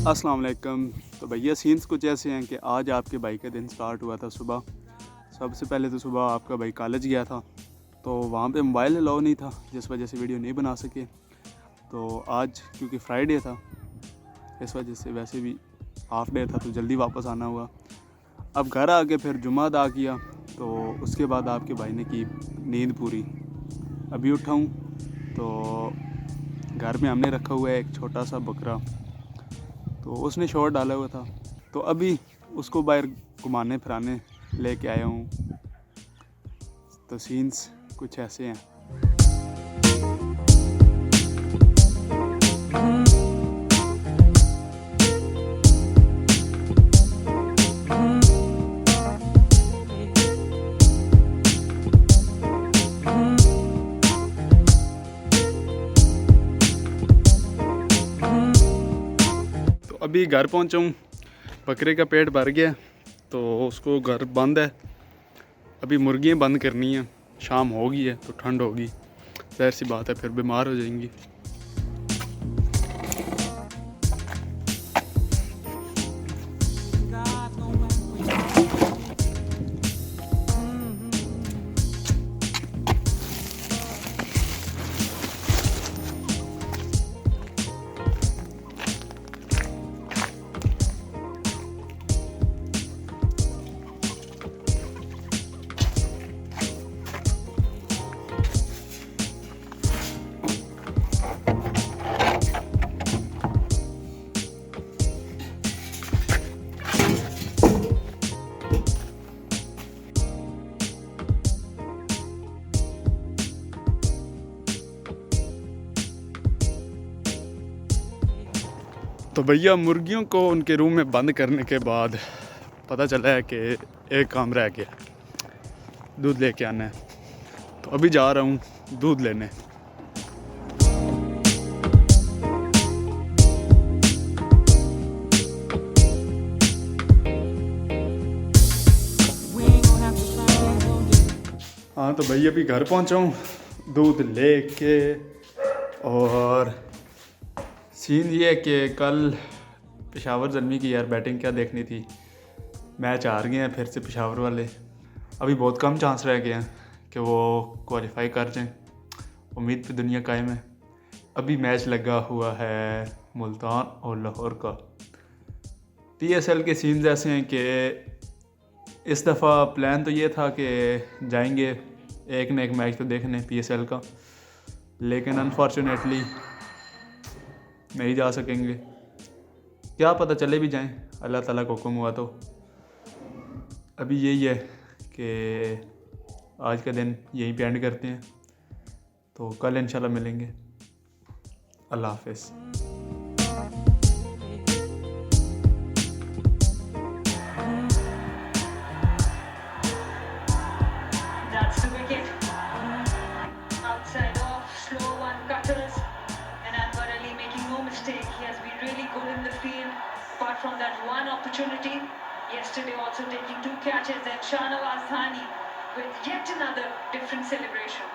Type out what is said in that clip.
अस्सलाम वालेकुम। तो भैया सीन्स कुछ ऐसे हैं कि आज आपके भाई का दिन स्टार्ट हुआ था सुबह। सबसे पहले तो सुबह आपका भाई कॉलेज गया था, तो वहाँ पे मोबाइल अलाउ नहीं था, जिस वजह से वीडियो नहीं बना सके। तो आज क्योंकि फ्राइडे था, इस वजह से वैसे भी हाफ डे था तो जल्दी वापस आना हुआ। अब घर आके फिर जुम्मा अदा किया, तो उसके बाद आपके भाई ने की नींद पूरी। अभी उठा हूँ तो घर में हमने रखा हुआ है एक छोटा सा बकरा, तो उसने शोर डाला हुआ था, तो अभी उसको बाहर घुमाने फिराने लेके आया हूँ। तो सीन्स कुछ ऐसे हैं। तो अभी घर पहुँचा हूँ, बकरे का पेट भर गया तो उसको घर बंद है। अभी मुर्गियाँ बंद करनी है, शाम हो गई है तो ठंड होगी, ज़ाहिर सी बात है फिर बीमार हो जाएंगी। तो भैया मुर्गियों को उनके रूम में बंद करने के बाद पता चला है कि एक काम रह गया, दूध लेके आना है। तो अभी जा रहा हूँ दूध लेने। हाँ तो भैया अभी घर पहुँचा हूँ दूध लेके। और सीन ये है कि कल पेशावर ज़ल्मी की यार बैटिंग क्या देखनी थी। मैच हार गए हैं फिर से पेशावर वाले। अभी बहुत कम चांस रह गए हैं कि वो क्वालिफाई कर जाएं। उम्मीद पे दुनिया कायम है। अभी मैच लगा हुआ है मुल्तान और लाहौर का। PSL के सीन्स ऐसे हैं कि इस दफ़ा प्लान तो ये था कि जाएंगे एक न एक मैच तो देखने PSL का, लेकिन अनफॉर्चुनेटली नहीं जा सकेंगे। क्या पता चले भी जाएं, अल्लाह ताला का हुक्म हुआ तो। अभी यही है कि आज का दिन यहीं पे एंड करते हैं, तो कल इंशाल्लाह मिलेंगे। अल्लाह हाफ़िज़। That's the wicket. Outside off, slow one cutters. And Anwar Ali making no mistake. He has been really good in the field. Apart from that one opportunity, yesterday also taking 2 catches. And Shahnawaz Thani with yet another different celebration.